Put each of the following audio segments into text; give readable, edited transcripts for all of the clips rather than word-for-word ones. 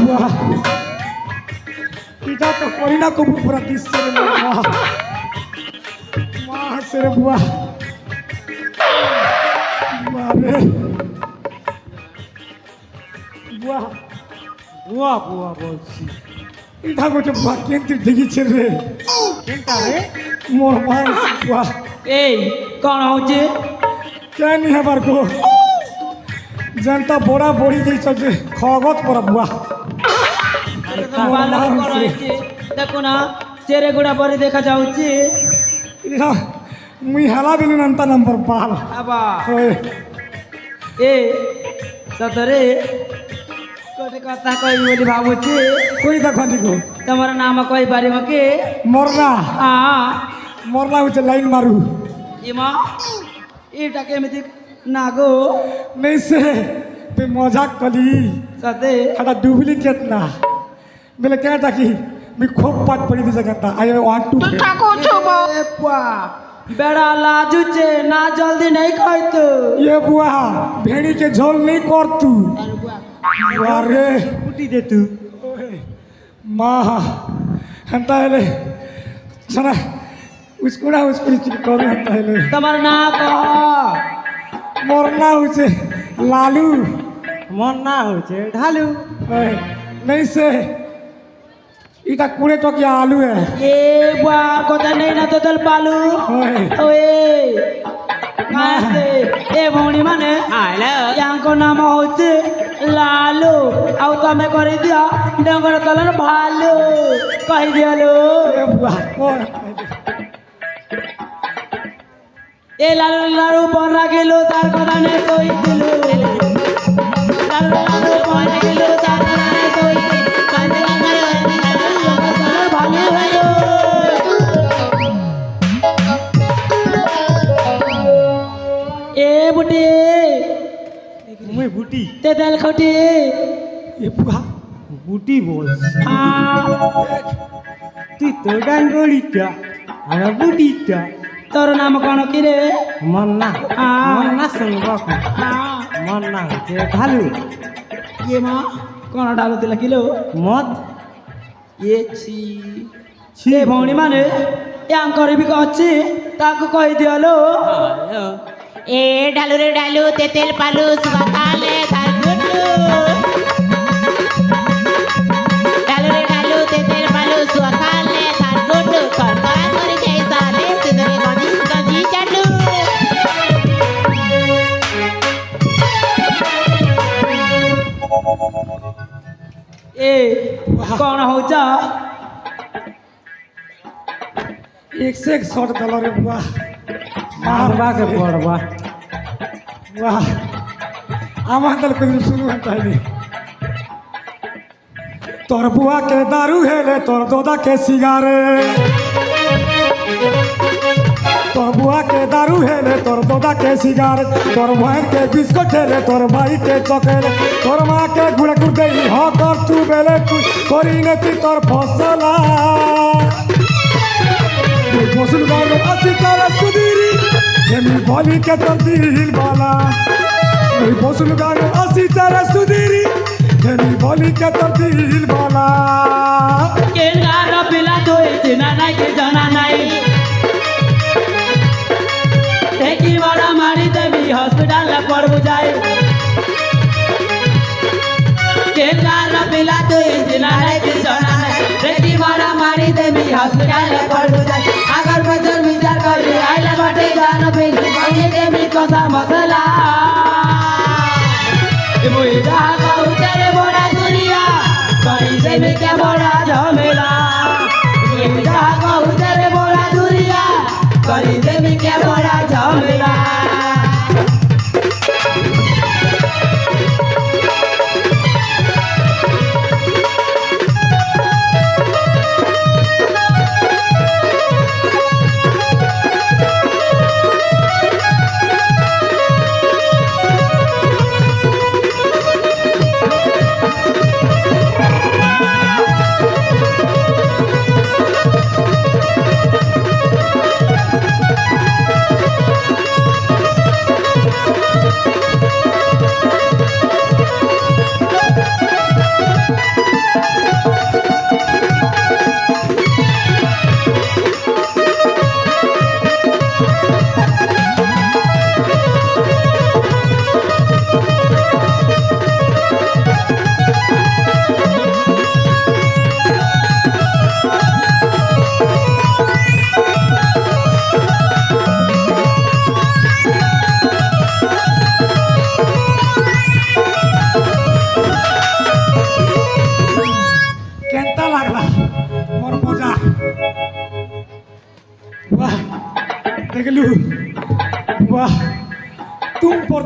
बुआ इटा तो करीना कपूर पूरा दिस से रे बुआ मां से रे बुआ मारे बुआ বুয়া বুয়া বলছি इटा गोटे बुआ केंति देखी छे रे কেনটা রে मोर मां बुआ এই কোন হচ্ছে क्या नहीं है बार को जनता बोरा बोरी दी सके खगत पर बुआ ভালো কোন হচ্ছে দেখো না চেরে গুড়া পরে দেখা যাচ্ছে इरा मुई हला बिनु नंता नंबर पाल আবা ओए এ সতরে কোটে কথা কই বলি ভাবুছি कोई देखो निको তোমার নাম কই পারিব কি मरना আ मरना उचे लाइन मारू ইমা এটা কেমিতি না গো नहीं से पे मजाक कली সতে हटा डुप्लीकेट ना मेले क्या ताकि मैं खूब पाट पड़ी थी जगह आई वांट टू এ পুয়া বেড়া লাজুছে না জলদি नहीं খাইতো ये बुआ भेड़ी के झोल नहीं कर तू अरे কুটি দে তুই माँ हंता है सुना उसको चिक करू हंता है তোমার না কহ मरना उसे लालू মন না হচ্ছে ঢালু ओए, नहीं से इटा कूड़े तो क्या आलू है এ বুয়া কথা নেই না তো তল পালু ओए, ওয়ে কাছে এ ভৌণী মানে ইয়াঙ্ক নাম হচ্ছে লালু ଆଉ ତମେ କରିଦିଅ ଡଙ୍ଗର ତଲର ଭାଲୁ କହିଦିଅଲୁ ये बुआ कौन এ লালু লালু পন রাখিলু তার কথা নেই কইদিলু লালু লালু পন রাখিলু তার কথা নেই কইদিলু কান্দে কান্দে ভালু হলো এ বুটি মুই বুটি তেল খটি ये बुआ বুটি বলছি হ্যাঁ তুই তো ডাঙ্গলিটা আর বুটিটা তোর নাম কোন কি রে মন না হ্যাঁ। মন না শুনব হ্যাঁ মন না হচ্ছে ঢালু ইয়ে মা কোন ডালো দিলা কিলো মদ ইয়ে ছি ছি ভৌণী মানে ইয়াঙ্কর ବି ଅଛି ତାକୁ କହିଦିଅଲୋ এ ঢালু রে ঢালু তেতেল পালু সুবাকালে ধার গুটু ঢালু রে ঢালু তেতেল পালু সুবাকালে ধার গুটু করকরা করে যাই সালে সিদরে গনি গজি চালু ଏ କଣ ହଉଛ एक से एक शॉट दलो रे बुआ মারবা কে পড়বা बुआ आमा दल को शुरू होता है तोर बुआ के दारू है ले तोर दोदा के सिगारे तोर बुआ के दारू है ले तोर दोदा के सिगारे तोर बहन के बिस्कुट है ले तोर भाई के चॉकलेट तोर माँ के गुड़ गुड़ हो कर तू बेले तू कोरी ने तोर फसला गोसल गाल असी काला सुदीरी जेमी भोली के तो दिल बाला ओई गोसल गाल असी तारा सुदीरी जेमी भोली के तो दिल बाला কে গার পিলা তোই চেনা নাই কে জানা নাই দেখি বড় মারি দেবি হসপিটাল পড়ব যাই কে গার পিলা তোই চেনা নাই কে জানা নাই দেখি বড় মারি দেবি হসপিটাল পড়ব যাই আগার বছর বিচার করবি আইলা বটে গান পেলি কইয়ে দেবি কথা মশলা এ মই রাগা উতরে বড়া দুনিয়া কই দেবি কে বড়া ঝামেলা এ রাগা উতরে বড়া দুনিয়া কই দেবি কে বড়া ঝামেলা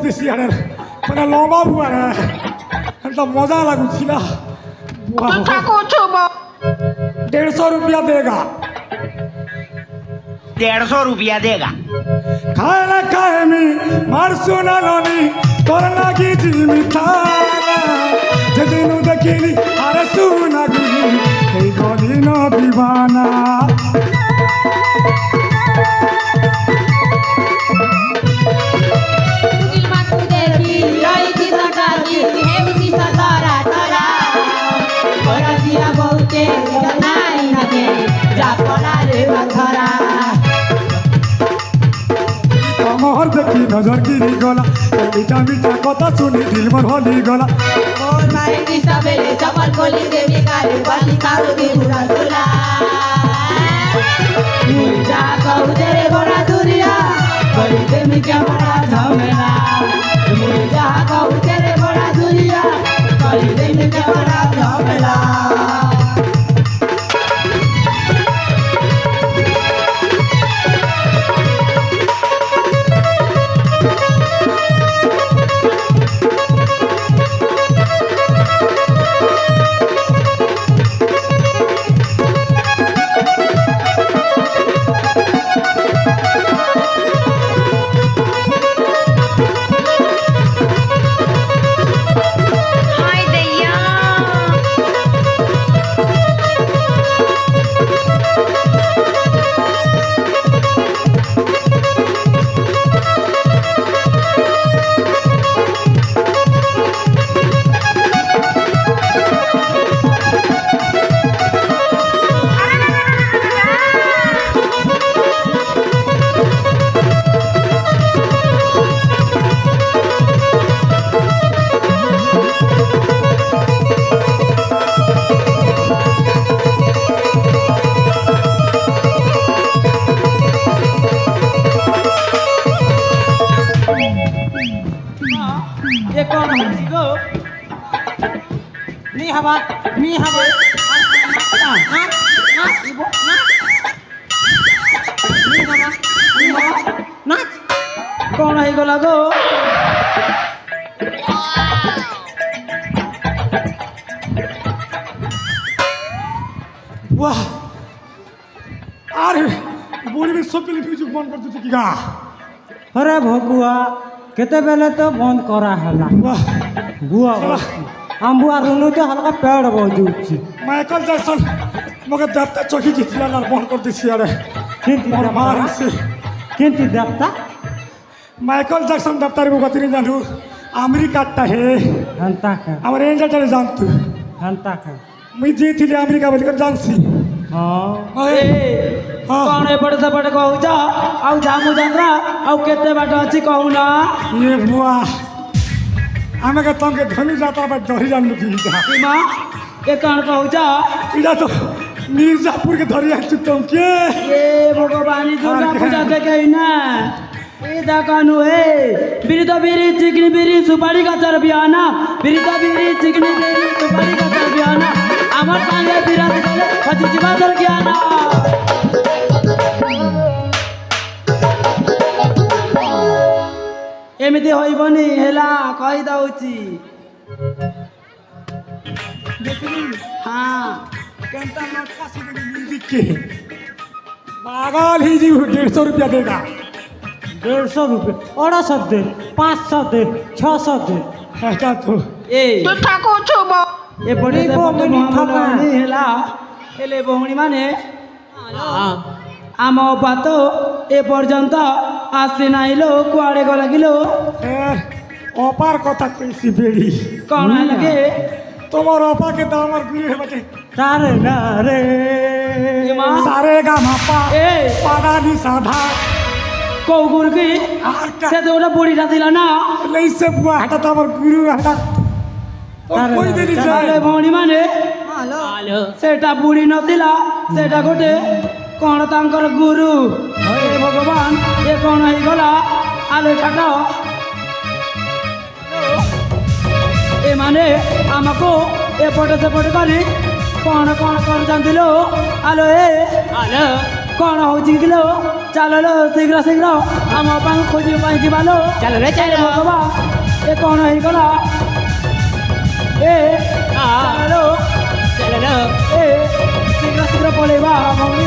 करती सियाड़े मैंने लंबा बुआ रे तो मजा लगुची ना बुआ 150 रुपया देगा 150 रुपया देगा खाए ना खाए मी मार सुना लोनी करना की जी मिठाना जदिनु देखिली अरे सुना गुली हे गोली नो दीवाना Bukil matu deki, loi di sakaki, hebi di satara tara. Ora dia boute, ganai nage, japala re bathara. कमर देखी नजर गिरी गला मीठा मीठा कथा सुनी दिल मन हली गला Or mai di sabele, chapal koli devi kare, bali karu di bura sula. Muja kau tere bora duriya, kali demi kya bora jhamela. Muja kau tere bora duriya, kali demi kya bora jhamela. Hi दैया ये कौन होती गो नी हवा कौन है गो लगो वाह अरे बोली में सब पहले म्यूजिक बंद कर देते की गा अरे भगुआ केते बेले तो बंद करा हला वाह बुआ हम बुआ रुनु तो हल्का पेड़ बजुची माइकल जैक्सन मगर देवता चौकी जितला ना बंद कर दी सियाड़े किंती और मार देवता से किंती देवता माइकल जैक्सन दफ्तर को गति नहीं जानू अमेरिका है हंता का हमारे एंजल चले जानतू हंता का मैं जी थी अमेरिका बोलकर जानसी हाँ ए कौन है बड़े से बड़े कहू जा आउ जामु जंद्रा आउ केते बाट अछि कहू ना ये बुआ हमें कहता हूँ कि धनी जाता है दही जान लुकी जा सीमा ये कौन कहू जा इधर तो मिर्जापुर के धरी है तुम के ये भगवानी दुर्गा पूजा देखे ना ये दाकानु है बिरी तो बिरी चिकनी बिरी सुपारी का चर बियाना बिरी तो बिरी चिकनी बिरी सुपारी का चर बियाना আমার সঙ্গে বিরাজ করে হচ্ছে জীবাদর জ্ঞানা এমিতি হইবনি হেলা কই দউছি হ্যাঁ कहता लटका से म्यूजिक के पागल ही जी 150 रुपया देगा 150 रुपये 250 दे 500 दे 600 दे ऐसा तो এ ঠাকুর ছুব এ বড়ি এই বউনি ঠকা। হেলা হেলে বহনি মানে ଆମ ବାତ ଏ ପର୍ଯ୍ୟନ୍ତ ଆସି ନାହିଁ ଲୋ କୁଆଡ଼େ ଗଲା କିଲୋ অপার কথা কইছি বেড়ি କ'ଣ ହେଲା କି তোমার অপা के दामर गुरु है बटे तारे ना रे ଏ ମା सारे गा मापा ଏ पादा नी साधा କୋଉ ଗୁରୁ କି আর ସେ ତ ଗୋଟେ ବୁଢ଼ୀଟା ଥିଲା ନା नहीं से बुआ हटा तमर गुरु हटा तो तारे कोई ना, देनी ହେଲେ जाए ଭଉଣୀ ମାନେ ସେଟା ବୁଢ଼ୀ ନଥିଲା ସେଟା ଗୋଟେ କ'ଣ ତାଙ୍କର ଗୁରୁ ହେ ଭଗବାନ ଏ କ'ଣ ହେଇଗଲା ଆଲୋ ଛାଟ ଏମାନେ ଆମକୁ ଏପଟେ ସେପଟେ କରି କ'ଣ କରୁଛନ୍ତି ଲୋ ଆଲୋ ଏ ଆଲୋ କ'ଣ ହେଉଛି କିଲୋ ଚାଲ ଶୀଘ୍ର ଶୀଘ୍ର ଆମ ବାପାଙ୍କୁ ଖୋଜି ପାଇଁ ଯିବାଲୋ ଚାଲ ରେ ଚାଲ ବାବା ଏ କ'ଣ ହେଇଗଲା ଏ ଚାଲ ଚାଲ ଏ ଶୀଘ୍ର ଶୀଘ୍ର ପଳେଇବା ମମ୍ମି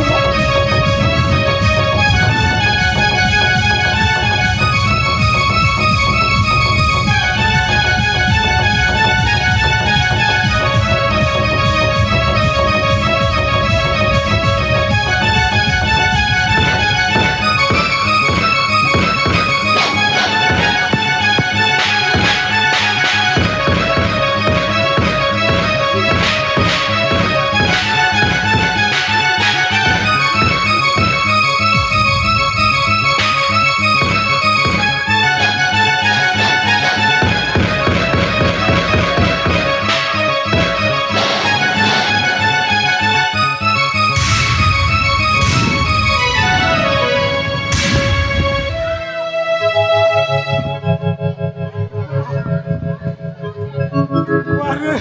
আরে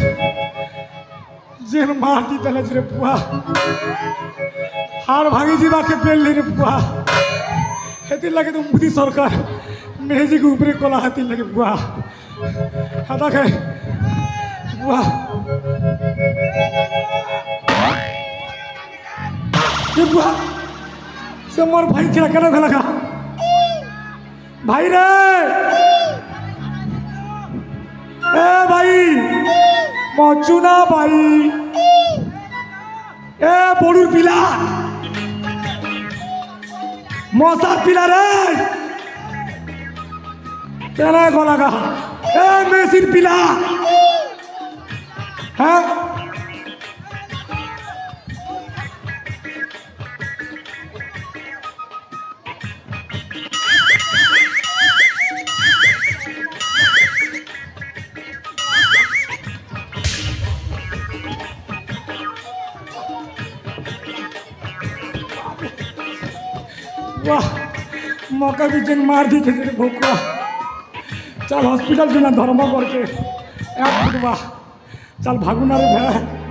যেন মাটি দেলে রে পুয়া হাড় ভাঙি যাকে পেলি রে পুয়া হেতির লাগে তো মোদী সরকার মেহেজিকে উপরে কলা হাতির লাগে পুয়া হাতা খাই পুয়া পুয়া সে মোর ভাই ছিল কেন ফেলাকা ভাই রে এ ভাই মচুনা ভাই এ বড়ুর পিলা মশার পিলা রে কেন গলাগা এ মেসির পিলা হ্যাঁ वाह मौका भी जन मार दी थे भोकवा चल हॉस्पिटल जो ना धर्म करके एक फुटवा चल भागुना रे भे